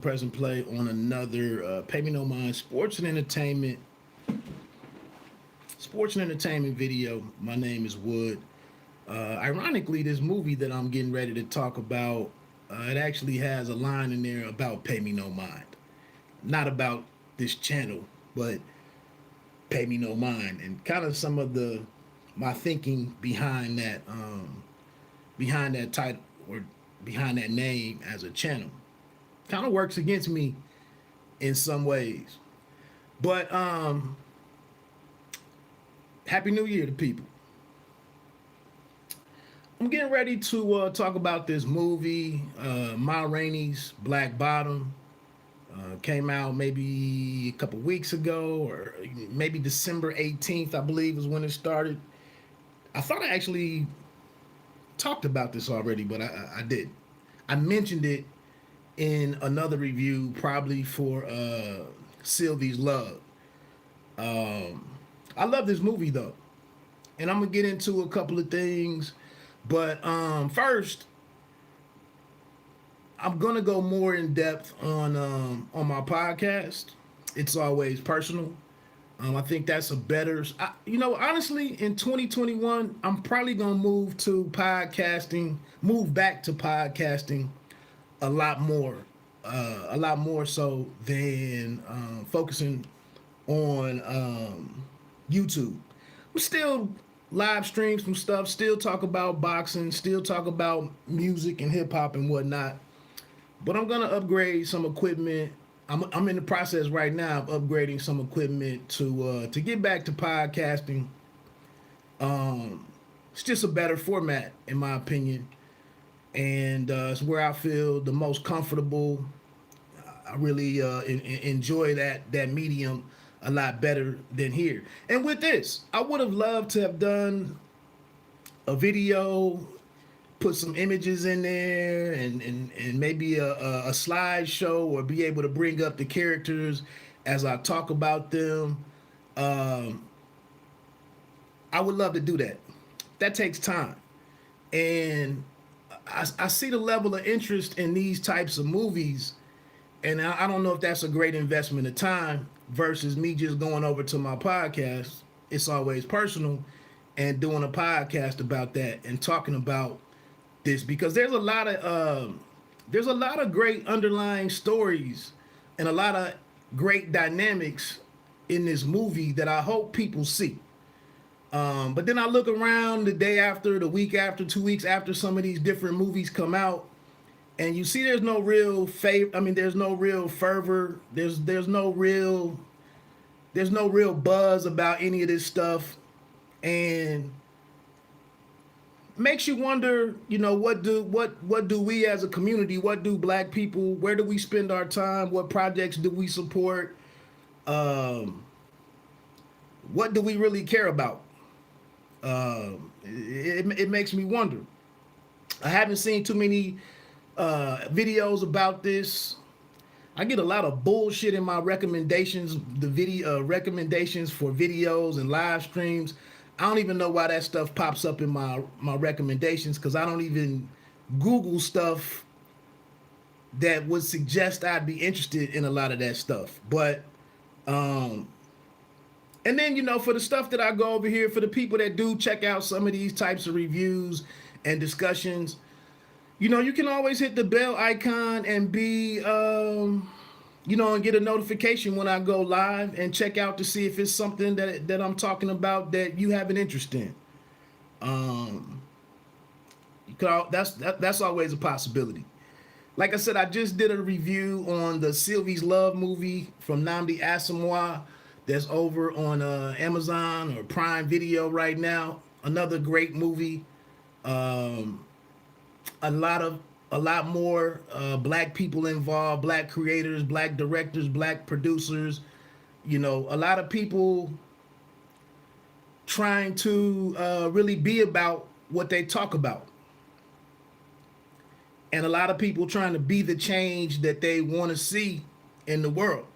Present play on another Pay Me No Mind sports and entertainment video. My name is Wood. Ironically, this movie that I'm getting ready to talk about, it actually has a line in there about Pay Me No Mind. Not about this channel, but Pay Me No Mind, and kind of some of the my thinking behind that title or behind that name as a channel. Kind of works against me in some ways. But Happy New Year to people. I'm getting ready to talk about this movie, Ma Rainey's Black Bottom. Came out maybe a couple weeks ago, or maybe December 18th, I believe, is when it started. I thought I actually talked about this already, but I didn't. I mentioned it in another review, probably for Sylvie's Love. I love this movie though, and I'm gonna get into a couple of things. But first, I'm gonna go more in depth on my podcast. It's always personal. I think that's a better. Honestly, in 2021, I'm probably gonna move back to podcasting a lot more so than focusing on YouTube. We still live stream some stuff, still talk about boxing, still talk about music and hip hop and whatnot. But I'm gonna upgrade some equipment. I'm in the process right now of upgrading some equipment to get back to podcasting. It's just a better format in my opinion, and it's where I feel the most comfortable. I really enjoy that medium a lot better than here. And with this, I would have loved to have done a video, put some images in there, and maybe a slideshow, or be able to bring up the characters as I talk about them. I would love to do that. That takes time. And I see the level of interest in these types of movies, and I don't know if that's a great investment of time versus me just going over to my podcast. It's always personal, and doing a podcast about that and talking about this, because there's a lot of great underlying stories and a lot of great dynamics in this movie that I hope people see. But then I look around the day after, the week after, 2 weeks after some of these different movies come out, and you see there's no real there's no real fervor. There's no real buzz about any of this stuff, and makes you wonder, what do we as a community, what do black people, where do we spend our time, what projects do we support, what do we really care about? It makes me wonder. I haven't seen too many videos about this. I get a lot of bullshit in my recommendations, the video recommendations for videos and live streams. I don't even know why that stuff pops up in my recommendations, because I don't even Google stuff that would suggest I'd be interested in a lot of that stuff. But and then, for the stuff that I go over here, for the people that do check out some of these types of reviews and discussions, you can always hit the bell icon and be, and get a notification when I go live, and check out to see if it's something that I'm talking about that you have an interest in. That's always a possibility. Like I said, I just did a review on the Sylvie's Love movie from Nnamdi Asomugha that's over on Amazon or Prime Video right now. Another great movie. A lot more black people involved, black creators, black directors, black producers. A lot of people trying to really be about what they talk about, and a lot of people trying to be the change that they want to see in the world.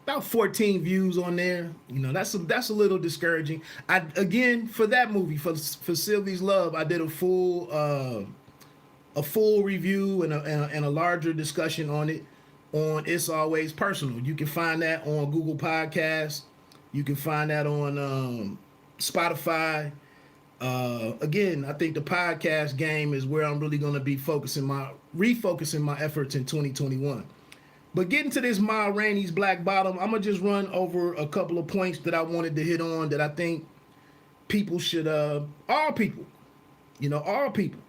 About 14 views on there. That's a little discouraging. Again, for that movie, for Sylvie's Love, I did a full a full review and a larger discussion on it on It's Always Personal. You can find that on Google Podcasts. You can find that on Spotify. Again, I think the podcast game is where I'm really going to be refocusing my efforts in 2021. But getting to this Ma Rainey's Black Bottom, I'm gonna just run over a couple of points that I wanted to hit on that I think people should, all people, all people.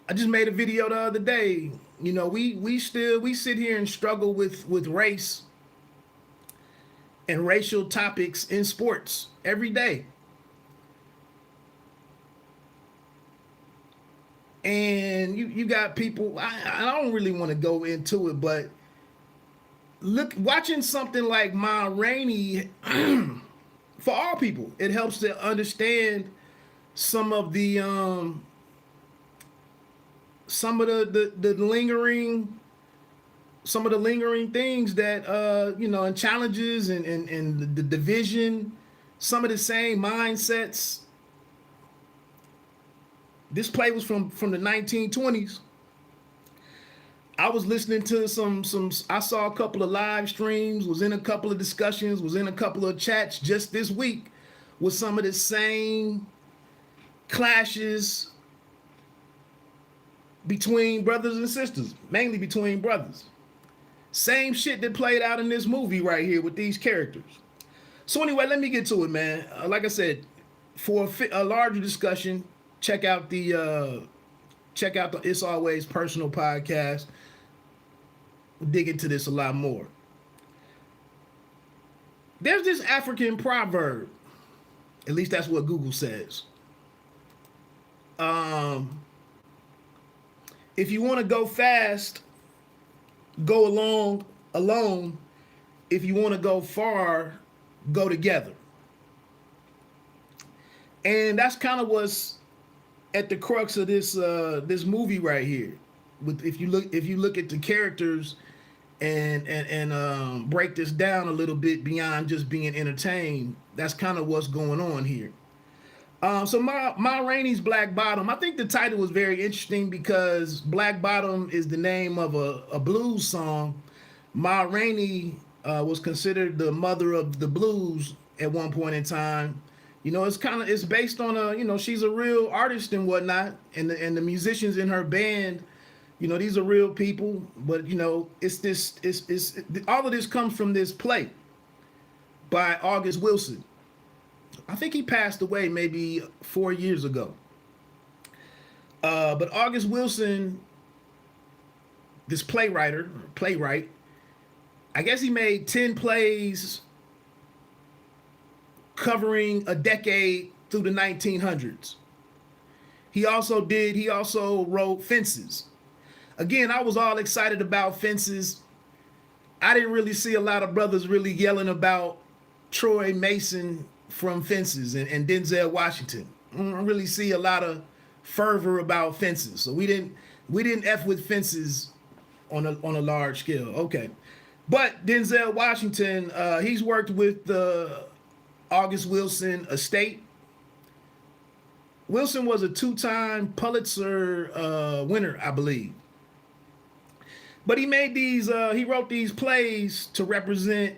I just made a video the other day. We sit here and struggle with race and racial topics in sports every day. And you got people, I don't really want to go into it, but watching something like Ma Rainey, for all people, it helps to understand some of the lingering things that and challenges and the division, some of the same mindsets. This play was from the 1920s. I was listening to some I saw a couple of live streams, was in a couple of discussions, was in a couple of chats just this week with some of the same clashes between brothers and sisters, mainly between brothers. Same shit that played out in this movie right here with these characters. So anyway, let me get to it, man. Like I said, for a larger discussion, check out the It's Always Personal podcast. We'll dig into this a lot more. There's this African proverb, at least that's what Google says. If you want to go fast, go alone. If you want to go far, go together. And that's kind of what's at the crux of this movie right here. If you look at the characters and break this down a little bit beyond just being entertained, that's kind of what's going on here. So Ma Rainey's Black Bottom, I think the title was very interesting because Black Bottom is the name of a blues song. Ma Rainey was considered the mother of the blues at one point in time. It's based on she's a real artist and whatnot, and the musicians in her band, these are real people. But it's all of this comes from this play by August Wilson. I think he passed away maybe 4 years ago. But August Wilson, this playwright, I guess he made 10 plays covering a decade through the 1900s. He also wrote Fences. Again, I was all excited about Fences. I didn't really see a lot of brothers really yelling about Troy Mason from Fences and Denzel Washington. I don't really see a lot of fervor about Fences. So we didn't F with Fences on a large scale. Okay. But Denzel Washington, he's worked with the August Wilson estate. Wilson was a 2-time Pulitzer winner, I believe. But he wrote these plays to represent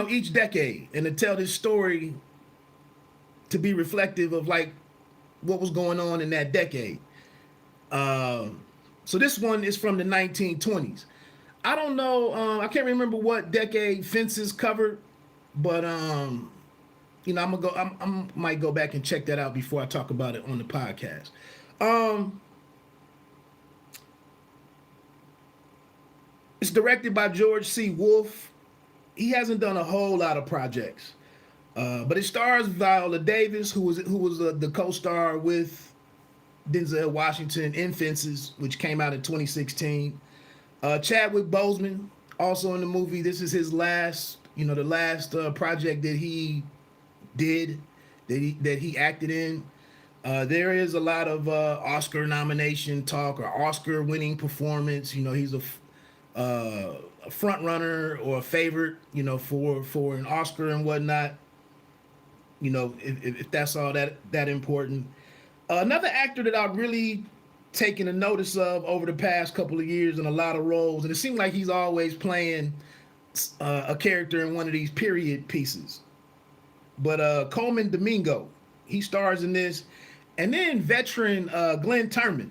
each decade and to tell this story to be reflective of like what was going on in that decade. So this one is from the 1920s. I don't know. I can't remember what decade Fences covered, but I might go back and check that out before I talk about it on the podcast. It's directed by George C. Wolfe. He hasn't done a whole lot of projects, but it stars Viola Davis, who was the co-star with Denzel Washington in Fences, which came out in 2016. Chadwick Boseman also in the movie. This is his last, the last project that he did, that he acted in. There is a lot of Oscar nomination talk or Oscar winning performance. He's a front runner or a favorite, for an Oscar and whatnot. If that's all that important. Another actor that I've really taken a notice of over the past couple of years in a lot of roles, and it seems like he's always playing a character in one of these period pieces. But Colman Domingo, he stars in this. And then veteran Glynn Turman.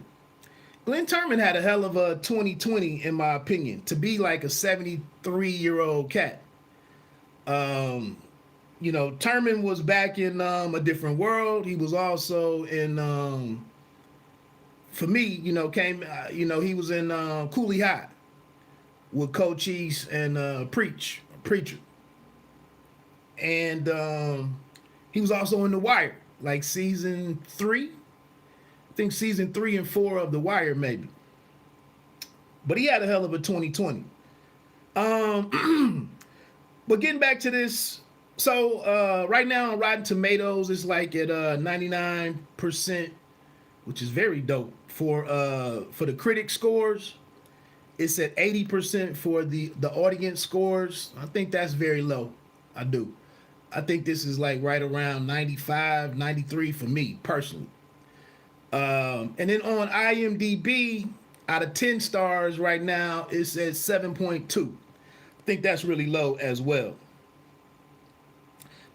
Glynn Turman had a hell of a 2020, in my opinion, to be like a 73-year-old cat. You know, Turman was back in A Different World. He was also in, for me, you know, he was in Cooley High with Cochise and Preacher. And he was also in The Wire, like season 3. I think season 3 and 4 of The Wire, maybe. But he had a hell of a 2020. But getting back to this, so right now on Rotten Tomatoes, it's like at 99%, which is very dope for the critic scores. It's at 80% for the audience scores. I think that's very low. I do. I think this is like right around 95, 93 for me personally. And then on IMDb, out of 10 stars right now, it's at 7.2. I think that's really low as well.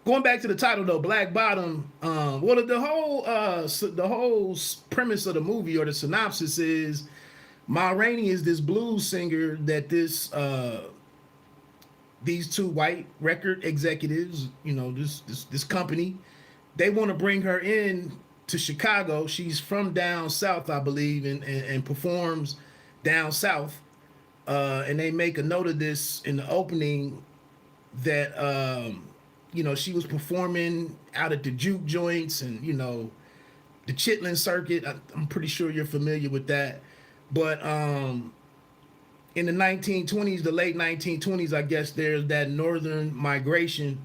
Going back to the title though, Black Bottom. Well, the whole premise of the movie or the synopsis is, Rainey is this blues singer that these two white record executives, you know, this company, they want to bring her in to Chicago. She's from down south, I believe, and performs down south. And they make a note of this in the opening that, you know, she was performing out at the juke joints and, you know, the Chitlin circuit. I'm pretty sure you're familiar with that. But in the 1920s, the late 1920s, I guess there's that northern migration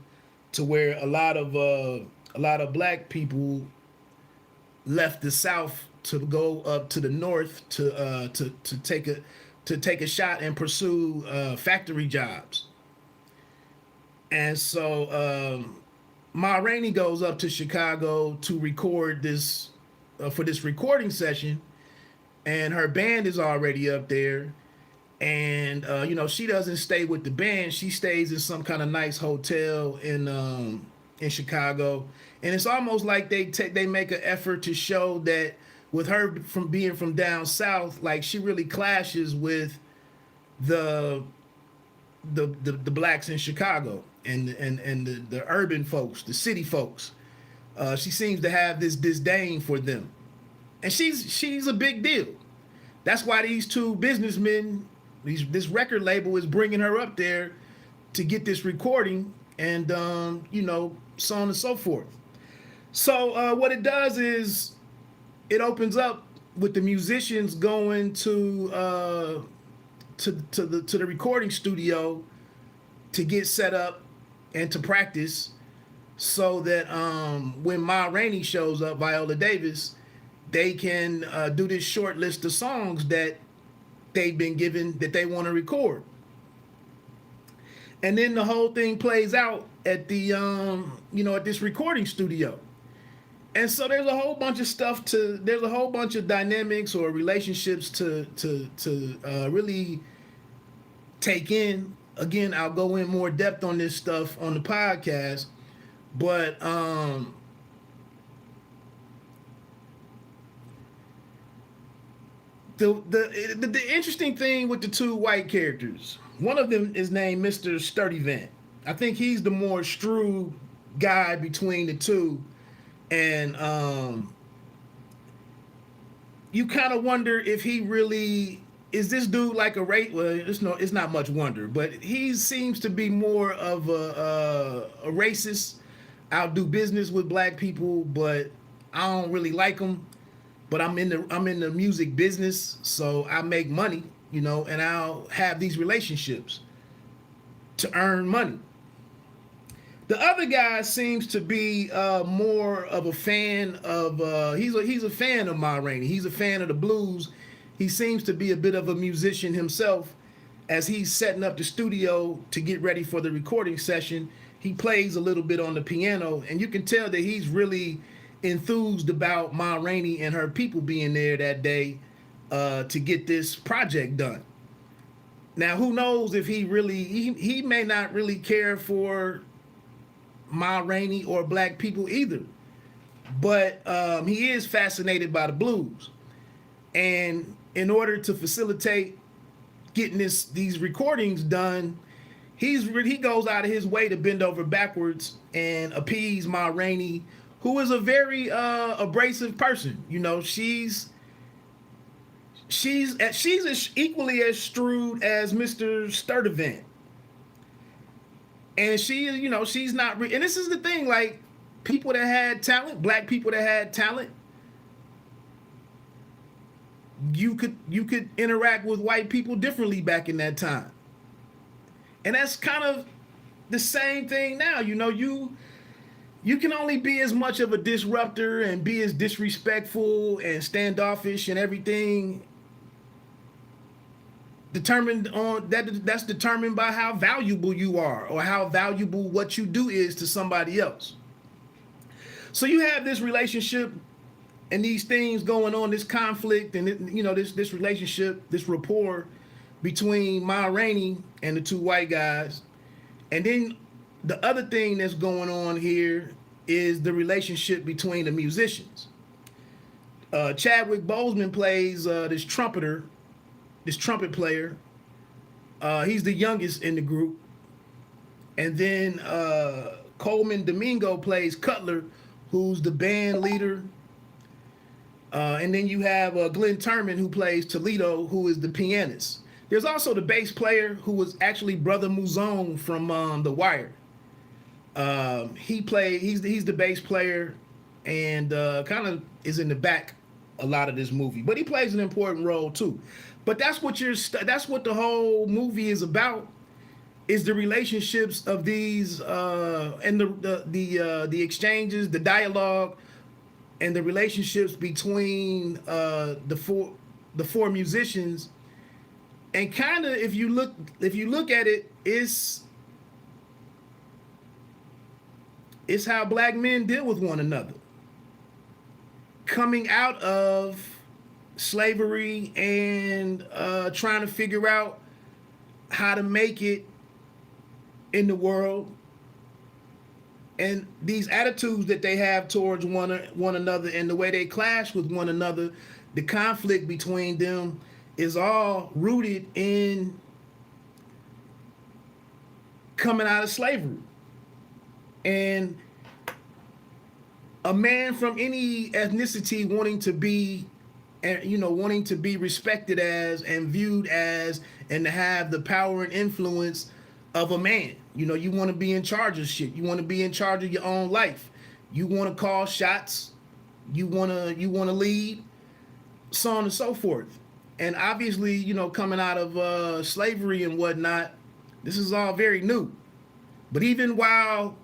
to where a lot of black people left the South to go up to the north to take a shot and pursue factory jobs. And so Rainey goes up to Chicago to record this for this recording session, and her band is already up there. And you know, she doesn't stay with the band. She stays in some kind of nice hotel in Chicago. And it's almost like they make an effort to show that with her from being from down south, like she really clashes with the blacks in Chicago and the urban folks, the city folks. She seems to have this disdain for them, and she's a big deal. That's why these two businessmen, this record label is bringing her up there to get this recording, and you know, so on and so forth. So what it does is it opens up with the musicians going to the recording studio to get set up and to practice, so that when Rainey shows up, Viola Davis, they can do this short list of songs that they've been given that they want to record. And then the whole thing plays out at the you know, at this recording studio. And so there's a whole bunch of stuff there's a whole bunch of dynamics or relationships to really take in. Again, I'll go in more depth on this stuff on the podcast, but the interesting thing with the two white characters, one of them is named Mr. Sturdivant. I think he's the more shrewd guy between the two, and you kind of wonder if he really is this dude like a race. Well, it's not much wonder, but he seems to be more of a racist. I'll do business with black people, but I don't really like them. But I'm in the music business, so I make money, you know, and I'll have these relationships to earn money. The other guy seems to be more of a fan of he's a fan of Rainey. He's a fan of the blues. He seems to be a bit of a musician himself. As he's setting up the studio to get ready for the recording session, he plays a little bit on the piano, and you can tell that he's really enthused about Ma Rainey and her people being there that day to get this project done. Now, who knows if he may not really care for Ma Rainey or black people either, but he is fascinated by the blues, and in order to facilitate getting these recordings done, he goes out of his way to bend over backwards and appease Ma Rainey, who is a very abrasive person. You know, she's as equally as shrewd as Mr. Sturdivant. And she's not, and this is the thing, like, people that had talent, black people that had talent, you could interact with white people differently back in that time. And that's kind of the same thing now. You know, you can only be as much of a disruptor and be as disrespectful and standoffish and everything that's determined by how valuable you are or how valuable what you do is to somebody else. So you have this relationship and these things going on, this conflict and this relationship, this rapport between Ma Rainey and the two white guys. And then the other thing that's going on here is the relationship between the musicians. Chadwick Boseman plays this trumpet player. He's the youngest in the group. And then Colman Domingo plays Cutler, who's the band leader. And then you have Glynn Turman, who plays Toledo, who is the pianist. There's also the bass player, who was actually Brother Muzone from The Wire. He's the bass player and kind of is in the back a lot of this movie, but he plays an important role too. But that's what the whole movie is about, is the relationships of these and the exchanges, the dialogue, and the relationships between the four musicians. And kind of, if you look at it, it's how black men deal with one another, coming out of slavery and trying to figure out how to make it in the world, and these attitudes that they have towards one another and the way they clash with one another, the conflict between them is all rooted in coming out of slavery. And a man from any ethnicity wanting to be respected as and viewed as and to have the power and influence of a man. You know, you want to be in charge of shit. You want to be in charge of your own life. You want to call shots. You want to lead, so on and so forth. And obviously, coming out of slavery and whatnot, this is all very new. But even while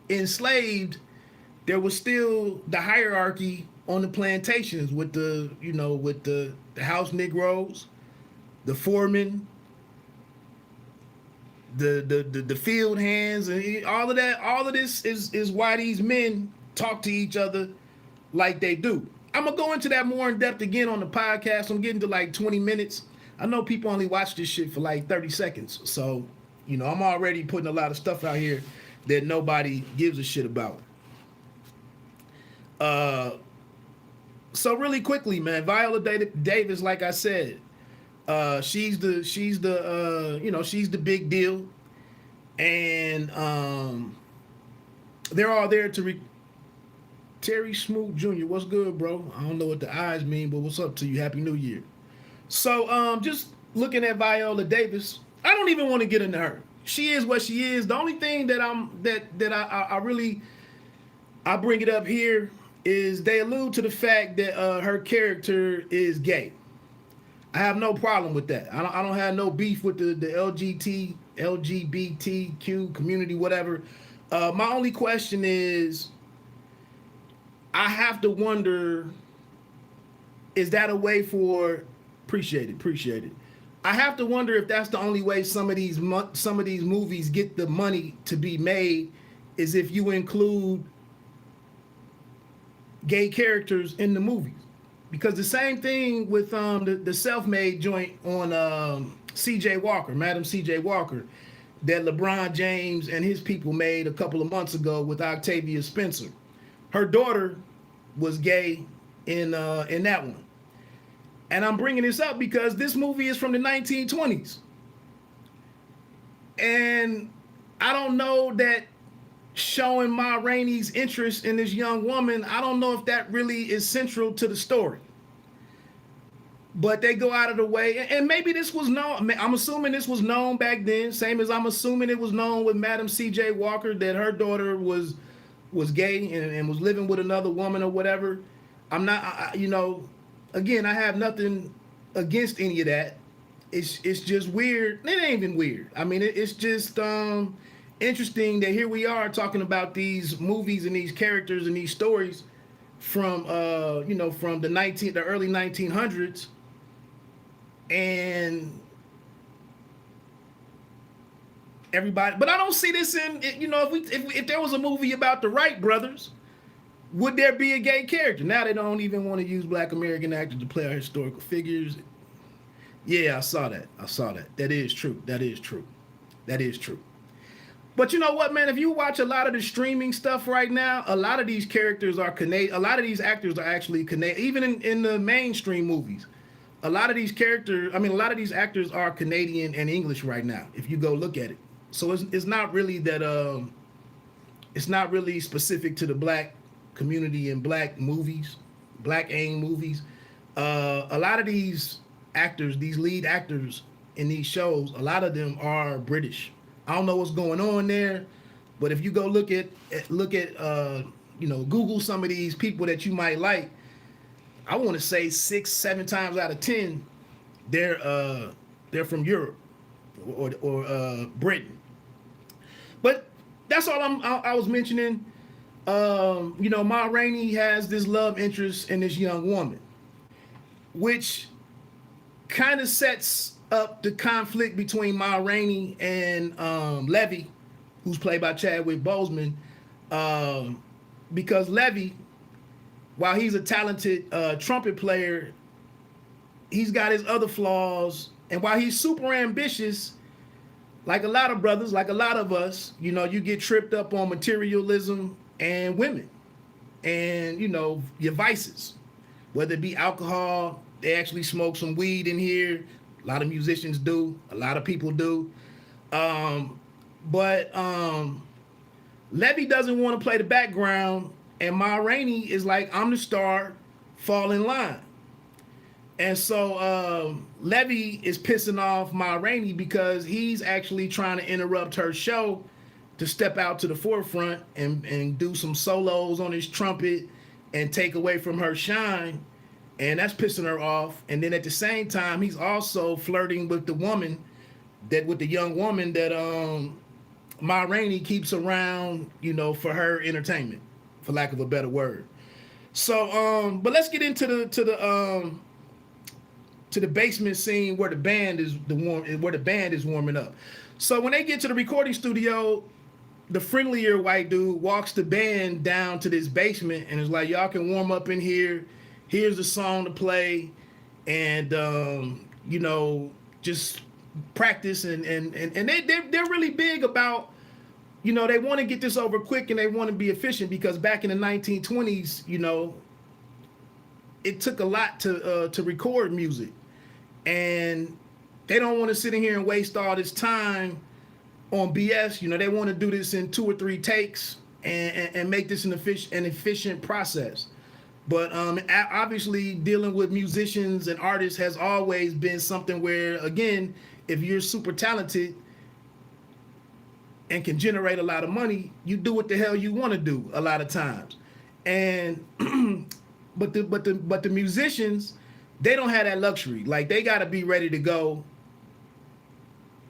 enslaved, there was still the hierarchy on the plantations with the house Negroes, the foremen, the field hands, and all of that. All of this is why these men talk to each other like they do. I'm gonna go into that more in depth again on the podcast. I'm getting to like 20 minutes. I know people only watch this shit for like 30 seconds. So, I'm already putting a lot of stuff out here that nobody gives a shit about. So really quickly, man, Viola Davis, like I said, she's the big deal, and they're all there to Terry Smoot Jr., what's good, bro? I don't know what the eyes mean, but what's up to you? Happy New Year. So just looking at Viola Davis, I don't even want to get into her. She is what she is. The only thing that I bring it up here is they allude to the fact that her character is gay. I have no problem with that. I don't have no beef with the LGBTQ community, whatever. My only question is, I have to wonder, is that a way for appreciate it. I have to wonder if that's the only way some of these movies get the money to be made, is if you include gay characters in the movies. Because the same thing with the self-made joint on C.J. Walker, Madam C.J. Walker, that LeBron James and his people made a couple of months ago with Octavia Spencer. Her daughter was gay in that one. And I'm bringing this up because this movie is from the 1920s. And I don't know that showing Ma Rainey's interest in this young woman, I don't know if that really is central to the story. But they go out of the way, and maybe this was known. I'm assuming this was known back then, same as I'm assuming it was known with Madam C.J. Walker that her daughter was gay and was living with another woman or whatever. I'm not, again, I have nothing against any of that. It's just weird. It ain't even weird. I mean, it's just interesting that here we are talking about these movies and these characters and these stories from from the early 1900s, and everybody. But I don't see this in if there was a movie about the Wright brothers, would there be a gay character? Now they don't even want to use Black American actors to play our historical figures. Yeah, I saw that. That is true. But you know what, man? If you watch a lot of the streaming stuff right now, a lot of these characters are Canadian. A lot of these actors are actually Canadian. Even in the mainstream movies, a lot of these actors are Canadian and English right now, if you go look at it. So it's not really that it's not really specific to the Black community and Black movies, Black AIM movies. A lot of these actors, these lead actors in these shows, a lot of them are British. I don't know what's going on there, but if you go look at Google some of these people that you might like, I want to say 6-7 times out of 10, they're from Europe or Britain. But that's all I was mentioning. Ma Rainey has this love interest in this young woman, which kind of sets up the conflict between Ma Rainey and Levy, who's played by Chadwick Boseman, because Levy, while he's a talented trumpet player, he's got his other flaws, and while he's super ambitious, like a lot of brothers, like a lot of us, you get tripped up on materialism and women and your vices, whether it be alcohol. They actually smoke some weed in here. A lot of musicians do. A lot of people do. But Levy doesn't want to play the background, and Ma Rainey is like, I'm the star, fall in line. And so Levy is pissing off Ma Rainey because he's actually trying to interrupt her show to step out to the forefront and do some solos on his trumpet and take away from her shine. And that's pissing her off. And then at the same time, he's also flirting with the young woman that Ma Rainey keeps around, for her entertainment, for lack of a better word. So, but let's get into the basement scene where the band is warming up. So when they get to the recording studio, the friendlier white dude walks the band down to this basement and is like, y'all can warm up in here. Here's the song to play, and just practice. And they're really big about, they want to get this over quick and they want to be efficient, because back in the 1920s, it took a lot to record music, and they don't want to sit in here and waste all this time on BS. They want to do this in 2 or 3 takes and make this an efficient process. But obviously dealing with musicians and artists has always been something where, again, if you're super talented and can generate a lot of money, you do what the hell you want to do a lot of times. And but the musicians, they don't have that luxury. Like, they got to be ready to go,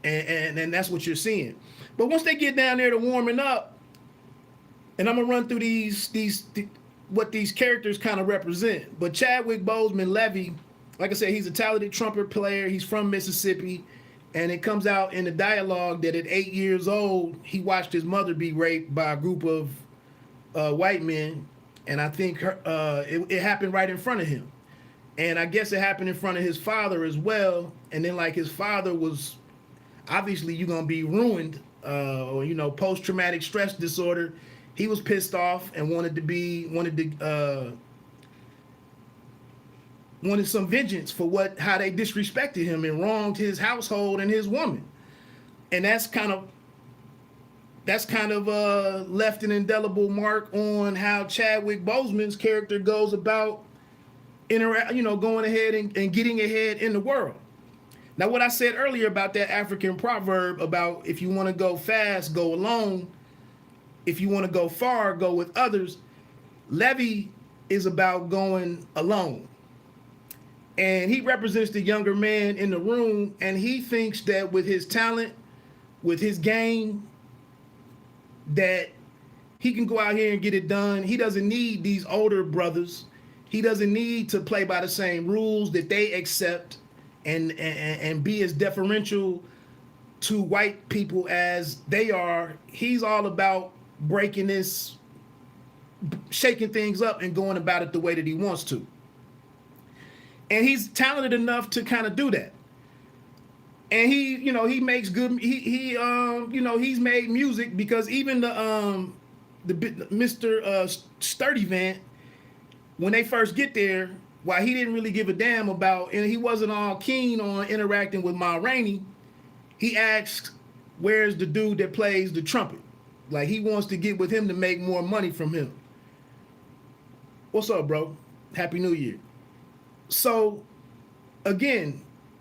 and that's what you're seeing. But once they get down there to warming up, and I'm gonna run through these what these characters kind of represent. But Chadwick Boseman, Levy, like I said, he's a talented trumpet player. He's from Mississippi. And it comes out in the dialogue that at 8 years old, he watched his mother be raped by a group of white men. and I think it happened right in front of him. And I guess it happened in front of his father as well. And then like his father was, obviously you're gonna be ruined, or post-traumatic stress disorder. He was pissed off and wanted some vengeance for how they disrespected him and wronged his household and his woman. And that's kind of left an indelible mark on how Chadwick Boseman's character goes about going ahead and getting ahead in the world. Now, what I said earlier about that African proverb about if you want to go fast, go alone. If you want to go far, go with others. Levy is about going alone. And he represents the younger man in the room, and he thinks that with his talent, with his game, that he can go out here and get it done. He doesn't need these older brothers. He doesn't need to play by the same rules that they accept and be as deferential to white people as they are. He's all about breaking this, shaking things up and going about it the way that he wants to. And he's talented enough to kind of do that. And he makes good, he's made music, because even the Mr. Sturdivant, when they first get there, while he didn't really give a damn about, and he wasn't all keen on interacting with Ma Rainey, he asks, where's the dude that plays the trumpet? Like, he wants to get with him to make more money from him. What's up, bro? Happy New Year. So, again,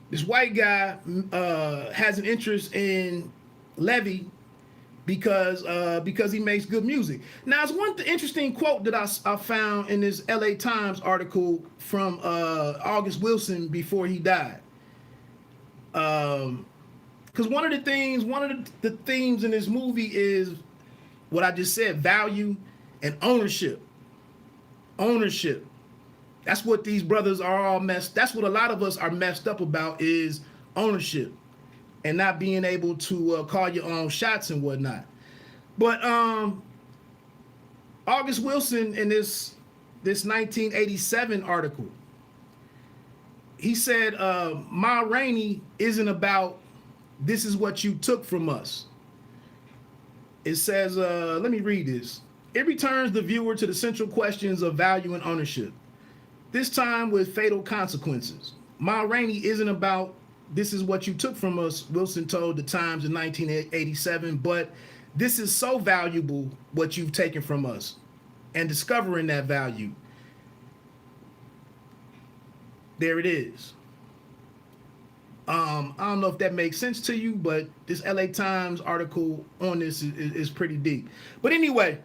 this white guy has an interest in Levy because he makes good music. Now, it's one interesting quote that I found in this LA Times article from August Wilson before he died. Because one of the themes in this movie is what I just said: value and ownership. Ownership. That's what these brothers are all that's what a lot of us are messed up about, is ownership and not being able to call your own shots and whatnot. But August Wilson, in this 1987 article, he said, Ma Rainey isn't about this is what you took from us. It says, let me read this. It returns the viewer to the central questions of value and ownership, this time with fatal consequences. Ma Rainey isn't about this is what you took from us, Wilson told the Times in 1987, but this is so valuable what you've taken from us, and discovering that value. There it is. I don't know if that makes sense to you, but this LA Times article on this is pretty deep. But anyway,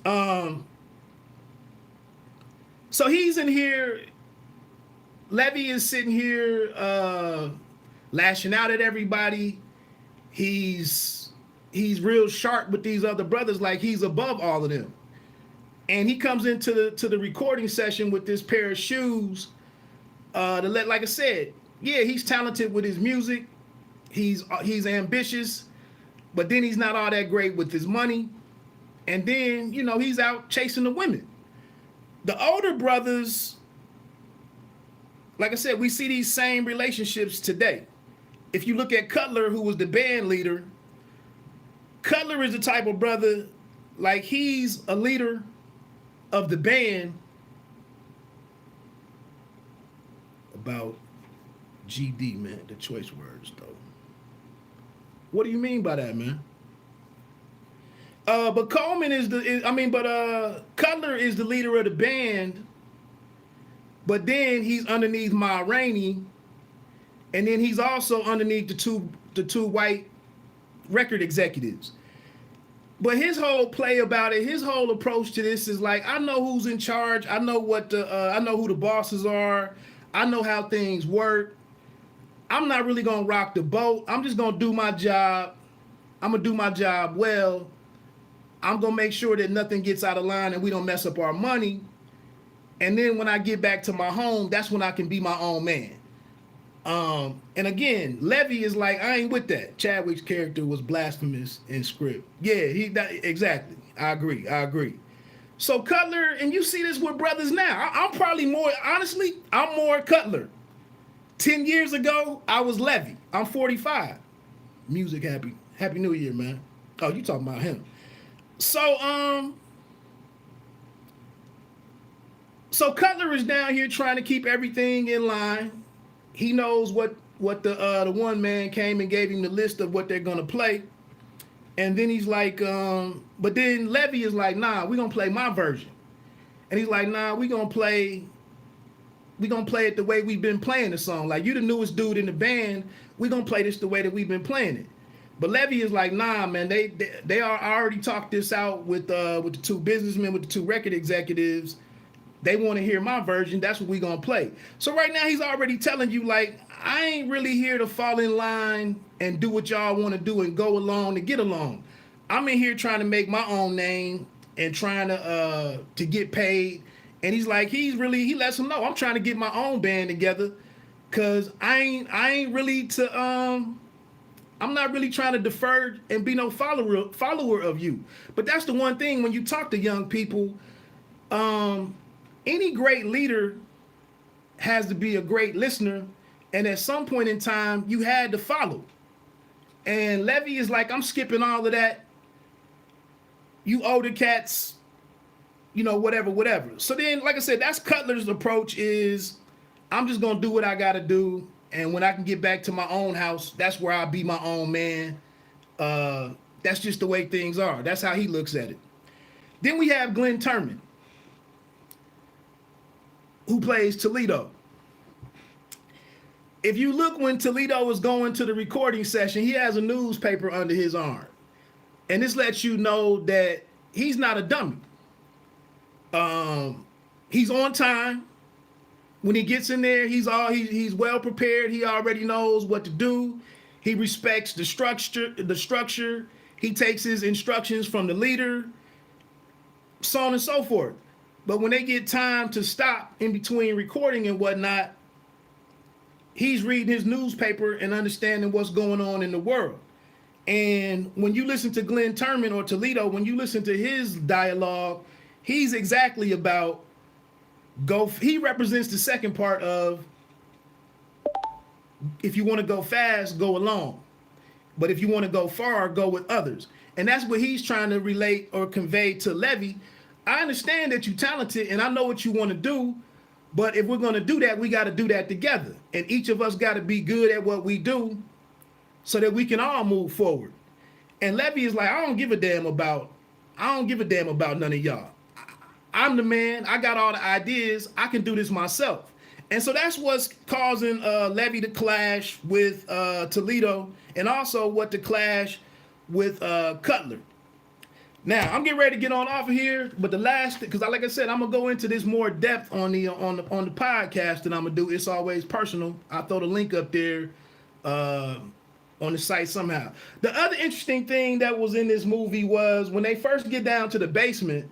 so he's in here. Levy is sitting here lashing out at everybody. He's real sharp with these other brothers, like he's above all of them. And he comes into the recording session with this pair of shoes like I said, yeah, he's talented with his music. He's ambitious, but then he's not all that great with his money. And then, he's out chasing the women. The older brothers, like I said, we see these same relationships today. If you look at Cutler, who was the band leader, Cutler is the type of brother, like he's a leader of the band. About GD, man, the choice words, though. What do you mean by that, man? But Colman Cutler is the leader of the band, but then he's underneath Ma Rainey, and then he's also underneath the two white record executives. But his whole play about it, his whole approach to this is like, I know who's in charge. I know I know who the bosses are. I know how things work. I'm not really gonna rock the boat. I'm just gonna do my job. I'm gonna do my job well. I'm gonna make sure that nothing gets out of line and we don't mess up our money. And then when I get back to my home, that's when I can be my own man. And again, Levy is like, I ain't with that. Chadwick's character was blasphemous in script. Yeah, exactly. I agree. So Cutler, and you see this with brothers now. I'm probably more, honestly, I'm more Cutler. 10 years ago, I was Levy. I'm 45. Music happy. Happy New Year, man. Oh, you talking about him. So Cutler is down here trying to keep everything in line. He knows what the one man came and gave him the list of what they're gonna play. And then he's like, but then Levy is like, nah, we're gonna play my version. And he's like, nah, we're gonna play it the way we've been playing the song. Like, you the newest dude in the band, we're gonna play this the way that we've been playing it. But Levy is like, nah, man, they are already talked this out with the two businessmen, with the two record executives. They want to hear my version. That's what we gonna play. So right now he's already telling you, like, I ain't really here to fall in line and do what y'all want to do and go along to get along. I'm in here trying to make my own name and trying to get paid. And he's like, he lets him know, I'm trying to get my own band together, cause I ain't really I'm not really trying to defer and be no follower of you. But that's the one thing when you talk to young people. Any great leader has to be a great listener, and at some point in time, you had to follow. And Levy is like, I'm skipping all of that. You older cats, whatever. So then, like I said, that's Cutler's approach is, I'm just going to do what I got to do, and when I can get back to my own house, that's where I'll be my own man. That's just the way things are. That's how he looks at it. Then we have Glynn Turman, who plays Toledo. If you look when Toledo was going to the recording session, he has a newspaper under his arm. And this lets you know that he's not a dummy. He's on time. When he gets in there, he's well prepared. He already knows what to do. He respects the structure. He takes his instructions from the leader, so on and so forth. But when they get time to stop in between recording and whatnot, he's reading his newspaper and understanding what's going on in the world. And when you listen to Glynn Turman or Toledo, when you listen to his dialogue, he's exactly about he represents the second part of, if you want to go fast, go alone. But if you want to go far, go with others. And that's what he's trying to relate or convey to Levy. I understand that you're talented and I know what you want to do, but if we're going to do that, we got to do that together. And each of us got to be good at what we do so that we can all move forward. And Levy is like, I don't give a damn about none of y'all. I'm the man. I got all the ideas. I can do this myself. And so that's what's causing Levy to clash with Toledo, and also what to clash with Cutler. Now I'm getting ready to get on off of here, but the last, because like I said, I'm gonna go into this more depth on the podcast that I'm gonna do. It's always personal. I'll throw the link up there on the site somehow. The other interesting thing that was in this movie was when they first get down to the basement,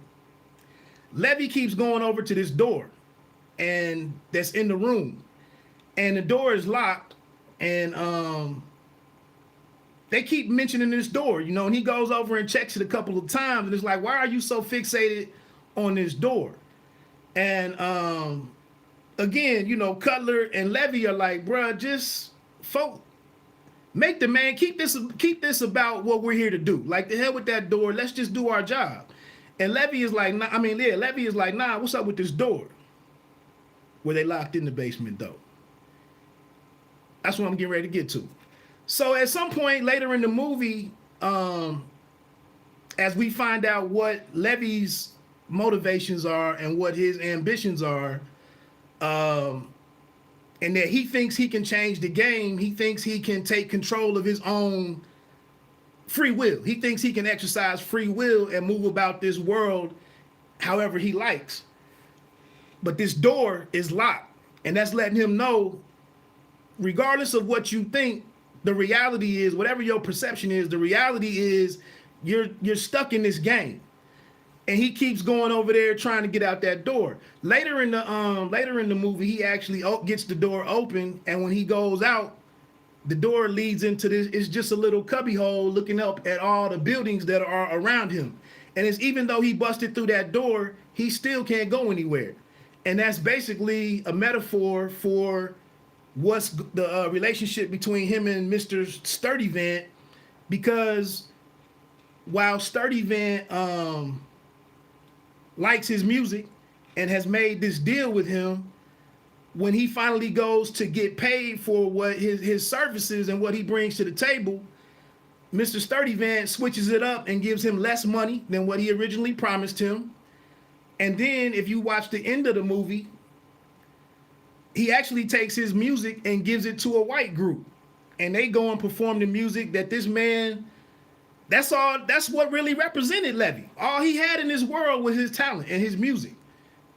Levy keeps going over to this door, and that's in the room, and the door is locked, and they keep mentioning this door, and he goes over and checks it a couple of times, and it's like, why are you so fixated on this door? And again, Cutler and Levy are like, bruh, just make the man, keep this about what we're here to do. Like, the hell with that door, let's just do our job. And Levy is like, Levy is like, nah, what's up with this door? Where they locked in the basement, though. That's what I'm getting ready to get to. So at some point later in the movie, as we find out what Levy's motivations are and what his ambitions are, and that he thinks he can change the game, he thinks he can take control of his own free will. He thinks he can exercise free will and move about this world however he likes. But this door is locked, and that's letting him know, regardless of what you think, the reality is, whatever your perception is, the reality is you're stuck in this game. And he keeps going over there trying to get out that door. Later in the movie, he actually gets the door open, and when he goes out, the door leads into this. It's just a little cubby hole looking up at all the buildings that are around him. And it's even though he busted through that door, he still can't go anywhere. And that's basically a metaphor for what's the relationship between him and Mr. Sturdy Vant, because while Sturdy Vant likes his music and has made this deal with him, when he finally goes to get paid for what his services and what he brings to the table, Mr. Sturdy Vant switches it up and gives him less money than what he originally promised him. And then if you watch the end of the movie, he actually takes his music and gives it to a white group. And they go and perform the music that this man, that's what really represented Levy. All he had in this world was his talent and his music.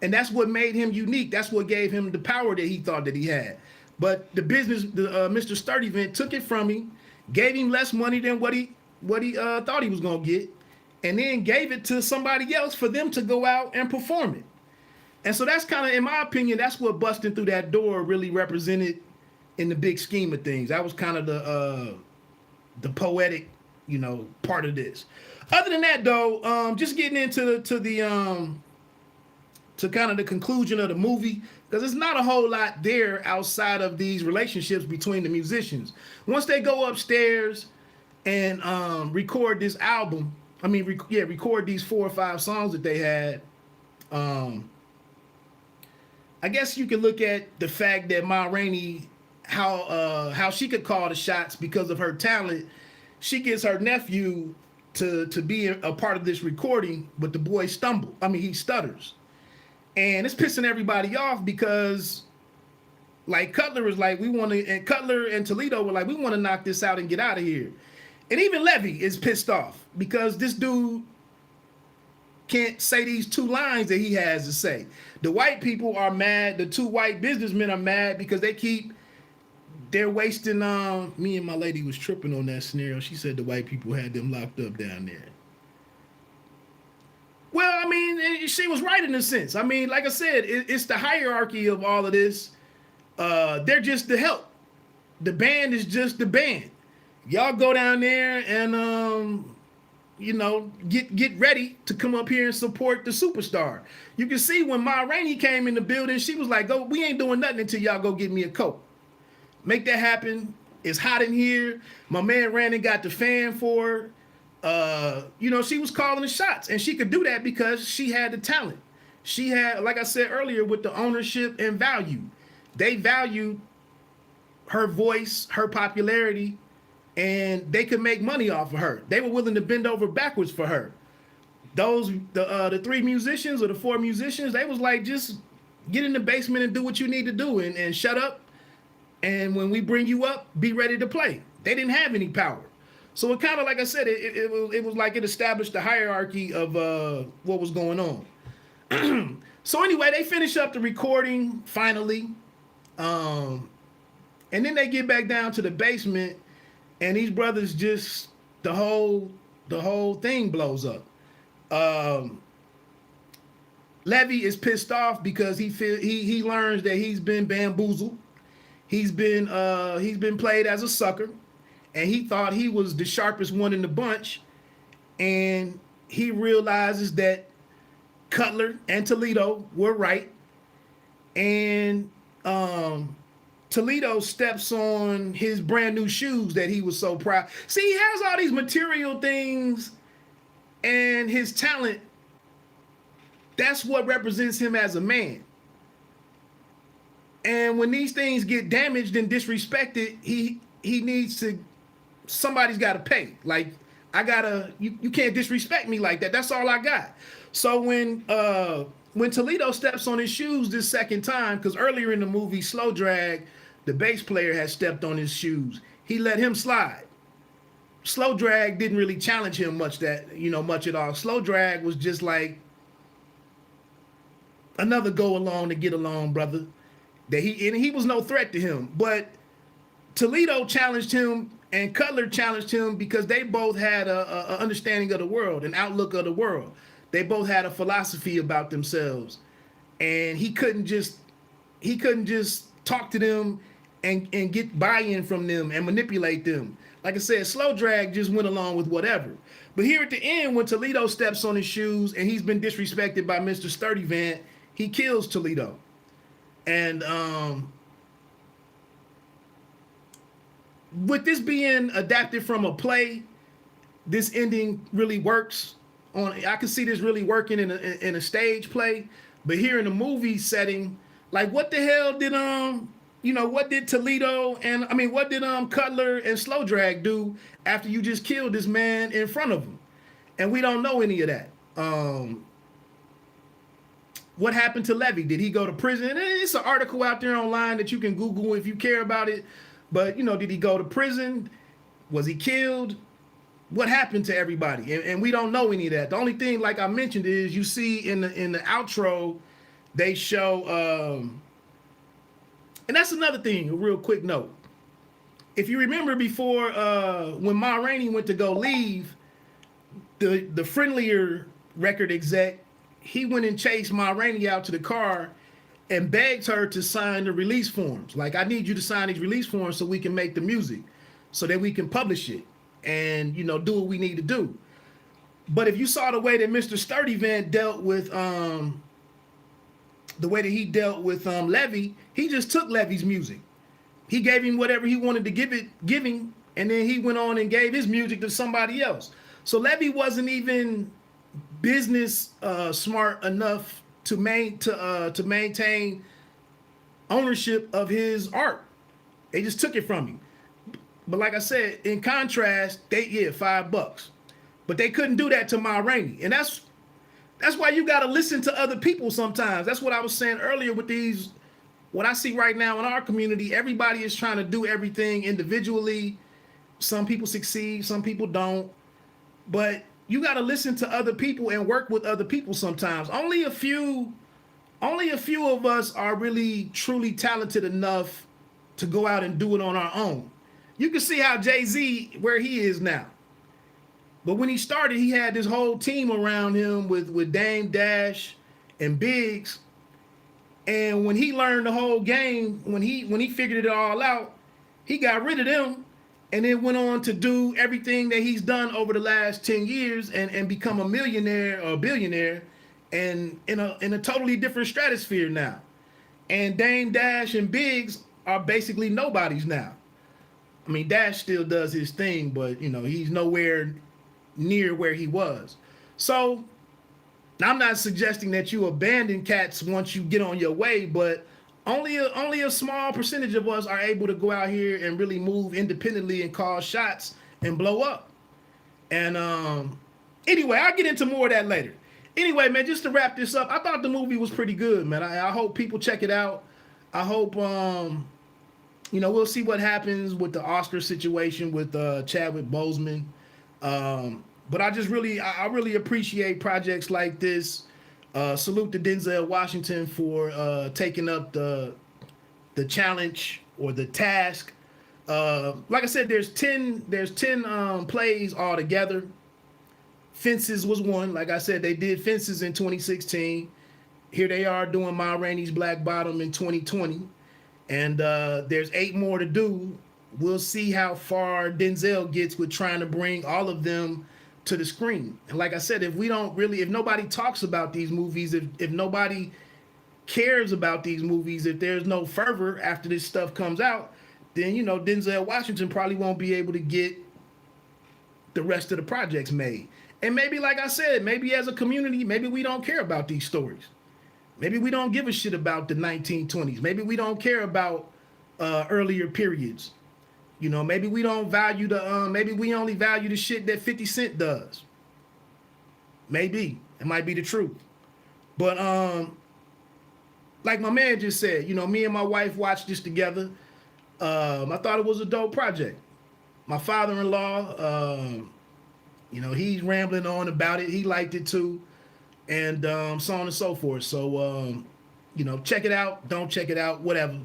And that's what made him unique. That's what gave him the power that he thought that he had. But the business, Mr. Sturdy Vant took it from him, gave him less money than what he thought he was gonna get, and then gave it to somebody else for them to go out and perform it. And so that's kind of, in my opinion, that's what busting through that door really represented in the big scheme of things. That was kind of the poetic, part of this. Other than that, though, just getting into to kind of the conclusion of the movie, because there's not a whole lot there outside of these relationships between the musicians. Once they go upstairs and record this album, record these 4 or 5 songs that they had, I guess you could look at the fact that Ma Rainey, how she could call the shots because of her talent. She gets her nephew to be a part of this recording, but the boy he stutters. And it's pissing everybody off because, like, Cutler was like, and Cutler and Toledo were like, we want to knock this out and get out of here. And even Levy is pissed off because this dude can't say these 2 lines that he has to say. The white people are mad. The 2 white businessmen are mad because they're wasting, me and my lady was tripping on that scenario. She said the white people had them locked up down there. Well, she was right in a sense. Like I said, it's the hierarchy of all of this. They're just the help. The band is just the band. Y'all go down there and, get ready to come up here and support the superstar. You can see when Ma Rainey came in the building, she was like, we ain't doing nothing until y'all go get me a coat. Make that happen. It's hot in here. My man ran and got the fan for her. She was calling the shots, and she could do that because she had the talent. She had, like I said earlier, with the ownership and value. They valued her voice, her popularity, and they could make money off of her. They were willing to bend over backwards for her. The 3 musicians or the 4 musicians, they was like, just get in the basement and do what you need to do and shut up. And when we bring you up, be ready to play. They didn't have any power. So it kind of, like I said, it was like it established the hierarchy of what was going on. So anyway, they finish up the recording finally. And then they get back down to the basement, and these brothers just, the whole thing blows up. Levy is pissed off because he learns that he's been bamboozled. He's been played as a sucker. And he thought he was the sharpest one in the bunch. And he realizes that Cutler and Toledo were right. And Toledo steps on his brand new shoes that he was so proud. See, he has all these material things, and his talent, that's what represents him as a man. And when these things get damaged and disrespected, he needs to, somebody's got to pay. Like, you can't disrespect me like that. That's all I got. So when Toledo steps on his shoes this second time, because earlier in the movie, Slow Drag, the bass player, had stepped on his shoes. He let him slide. Slow Drag didn't really challenge him much at all. Slow Drag was just like another go along to get along, brother. He was no threat to him. But Toledo challenged him and Cutler challenged him because they both had a understanding of the world, an outlook of the world. They both had a philosophy about themselves, and he couldn't just talk to them and get buy-in from them and manipulate them. like I said, Slow Drag just went along with whatever. But here at the end, when Toledo steps on his shoes and he's been disrespected by Mr. Sturdy Vant, he kills Toledo. And with this being adapted from a play, this ending really works. I can see this really working in a stage play, but here in a movie setting, like what the hell did what did Toledo and what did Cutler and Slow Drag do after you just killed this man in front of him? And we don't know any of that. What happened to Levy? Did he go to prison? It's an article out there online that you can Google if you care about it. But did he go to prison? Was he killed? What happened to everybody? And we don't know any of that. The only thing, like I mentioned, is you see in the outro, they show, and that's another thing, a real quick note. If you remember before, when Ma Rainey went to go leave, the friendlier record exec, he went and chased Ma Rainey out to the car and begged her to sign the release forms. Like, I need you to sign these release forms so we can make the music, so that we can publish it and, do what we need to do. But if you saw the way that Mr. Sturdy Vant dealt with, Levy, he just took Levy's music. He gave him whatever he wanted to give him, and then he went on and gave his music to somebody else. So Levy wasn't even business smart enough to maintain ownership of his art. They just took it from him. But like I said, in contrast, $5. But they couldn't do that to Ma Rainey. And that's why you got to listen to other people sometimes. That's what I was saying earlier with these. What I see right now in our community, everybody is trying to do everything individually. Some people succeed, some people don't. But you got to listen to other people and work with other people sometimes. Only a few of us are really truly talented enough to go out and do it on our own. You can see how Jay-Z, where he is now. But when he started, he had this whole team around him with Dame Dash and Biggs. And when he learned the whole game, when he figured it all out, he got rid of them and then went on to do everything that he's done over the last 10 years and become a millionaire or a billionaire and in a totally different stratosphere now. And Dame Dash and Biggs are basically nobodies now. I mean, Dash still does his thing, but he's nowhere near where he was. So I'm not suggesting that you abandon cats once you get on your way, but only a small percentage of us are able to go out here and really move independently and call shots and blow up. And anyway, I'll get into more of that later. Anyway, man, just to wrap this up, I thought the movie was pretty good, man. I hope people check it out. I hope we'll see what happens with the Oscar situation with Chadwick Boseman. But I really appreciate projects like this. Salute to Denzel Washington for taking up the challenge or the task. Like I said, there's 10 plays altogether. Fences was one. Like I said, they did Fences in 2016. Here they are doing Ma Rainey's Black Bottom in 2020. And there's 8 more to do. We'll see how far Denzel gets with trying to bring all of them to the screen. And like I said, if nobody talks about these movies, if nobody cares about these movies, if there's no fervor after this stuff comes out, then Denzel Washington probably won't be able to get the rest of the projects made. And maybe, like I said, maybe as a community, maybe we don't care about these stories. Maybe we don't give a shit about the 1920s. Maybe we don't care about earlier periods. Maybe we don't value maybe we only value the shit that 50 Cent does. Maybe. It might be the truth. But like my man just said, me and my wife watched this together. I thought it was a dope project. My father-in-law, he's rambling on about it. He liked it too. And so on and so forth. So, check it out. Don't check it out. Whatever.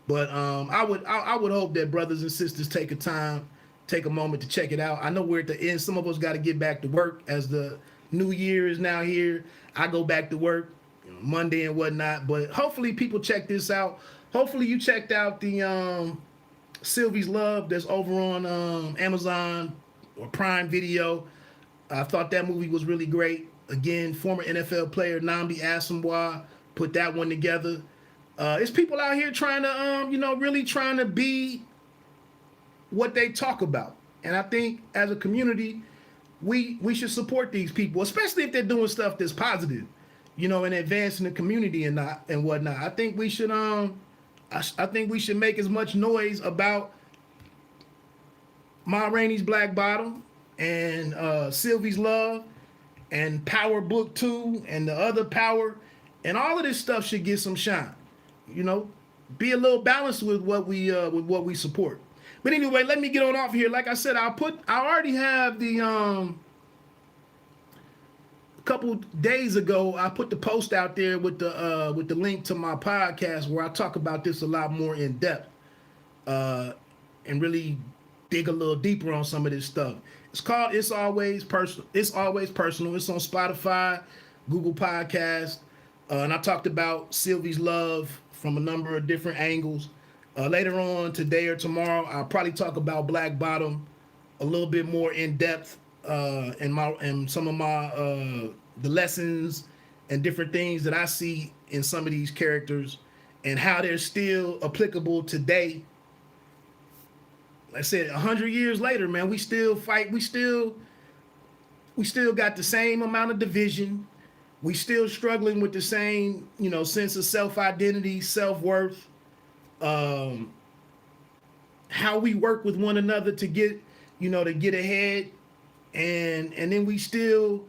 But I would hope that brothers and sisters take a moment to check it out. I know we're at the end. Some of us got to get back to work as the new year is now here. I go back to work Monday and whatnot. But hopefully people check this out. Hopefully you checked out the Sylvie's Love that's over on Amazon or Prime Video. I thought that movie was really great. Again, former NFL player Nnamdi Asomugha put that one together. It's people out here trying to, really trying to be what they talk about. And I think as a community, we should support these people, especially if they're doing stuff that's positive, and advancing the community and whatnot. I think we should I think we should make as much noise about Ma Rainey's Black Bottom and Sylvie's Love and Power Book 2 and the other Power, and all of this stuff should get some shine. Be a little balanced with what we support. But anyway, let me get on off here. Like I said, I already have the a couple days ago I put the post out there with the link to my podcast where I talk about this a lot more in depth and really dig a little deeper on some of this stuff. It's called It's Always Personal. It's Always Personal. It's on Spotify, Google Podcasts, and I talked about Sylvie's Love from a number of different angles. Later on today or tomorrow, I'll probably talk about Black Bottom a little bit more in depth and some of my the lessons and different things that I see in some of these characters and how they're still applicable today. Like I said, 100 years later, man, we still fight. We still got the same amount of division. We still struggling with the same, sense of self-identity, self-worth. How we work with one another to get ahead, and then we still,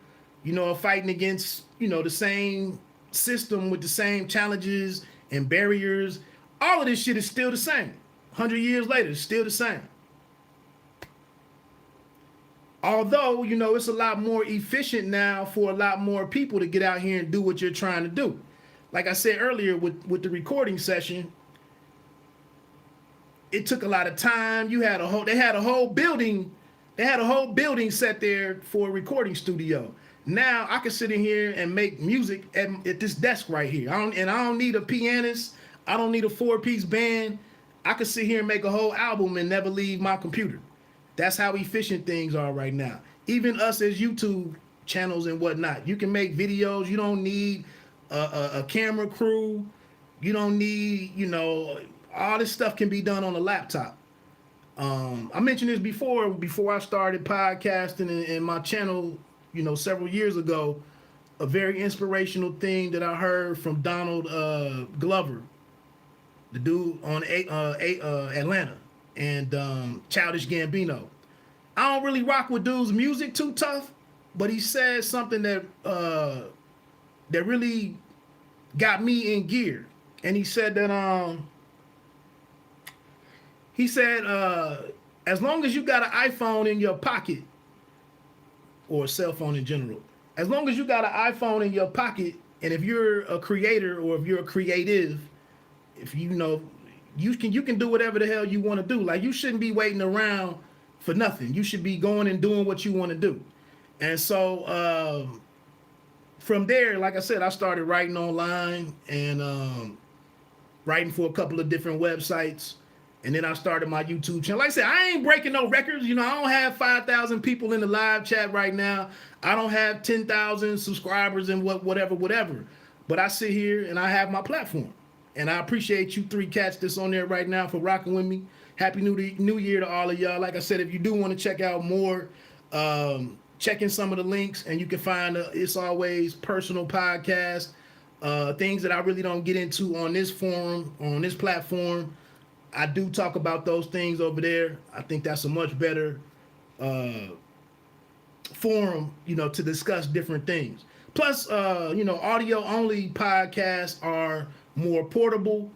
are fighting against, the same system with the same challenges and barriers. All of this shit is still the same. 100 years later, it's still the same. Although, it's a lot more efficient now for a lot more people to get out here and do what you're trying to do. Like I said earlier with the recording session, it took a lot of time. They had a whole building set there for a recording studio. Now I can sit in here and make music at this desk right here. I don't need a pianist. I don't need a 4-piece band. I could sit here and make a whole album and never leave my computer. That's how efficient things are right now. Even us as YouTube channels and whatnot, you can make videos. You don't need a camera crew. You don't need, all this stuff can be done on a laptop. I mentioned this before I started podcasting in my channel, several years ago. A very inspirational thing that I heard from Donald Glover, the dude on Atlanta, and Childish Gambino. I don't really rock with dude's music too tough, but he said something that really got me in gear. And he said that as long as you got an iPhone in your pocket, or a cell phone in general, as long as you got an iPhone in your pocket, and if you're a creator or if you're a creative, if you can do whatever the hell you want to do. Like, you shouldn't be waiting around for nothing. You should be going and doing what you want to do. And so from there, like I said, I started writing online and writing for a couple of different websites. And then I started my YouTube channel. Like I said, I ain't breaking no records. I don't have 5,000 people in the live chat right now. I don't have 10,000 subscribers and whatever. But I sit here and I have my platform. And I appreciate you 3 cats that's on there right now for rocking with me. Happy New Year to all of y'all. Like I said, if you do want to check out more, check in some of the links, and you can find It's Always Personal podcast, things that I really don't get into on this forum, on this platform. I do talk about those things over there. I think that's a much better forum, to discuss different things. Plus, audio only podcasts are more portable.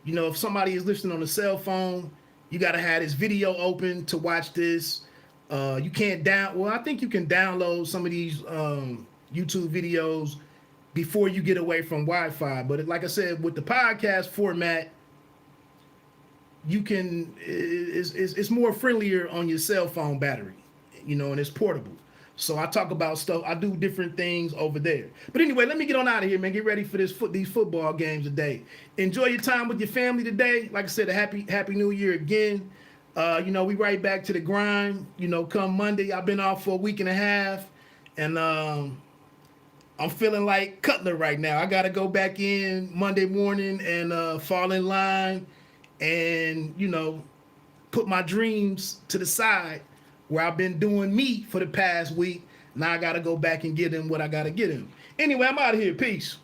If somebody is listening on a cell phone, you got to have this video open to watch this. You can't I think you can download some of these YouTube videos before you get away from Wi-Fi. But like I said, with the podcast format, it's more friendlier on your cell phone battery, and it's portable. So I talk about stuff. I do different things over there. But anyway, let me get on out of here, man. Get ready for these football games today. Enjoy your time with your family today. Like I said, a happy New Year again. You know, we right back to the grind. You know, come Monday, I've been off for a week and a half, and I'm feeling like Cutler right now. I got to go back in Monday morning and fall in line, and you know, put my dreams to the side where I've been doing me for the past week. Now I got to go back and get him what I got to get him. Anyway, I'm out of here. Peace.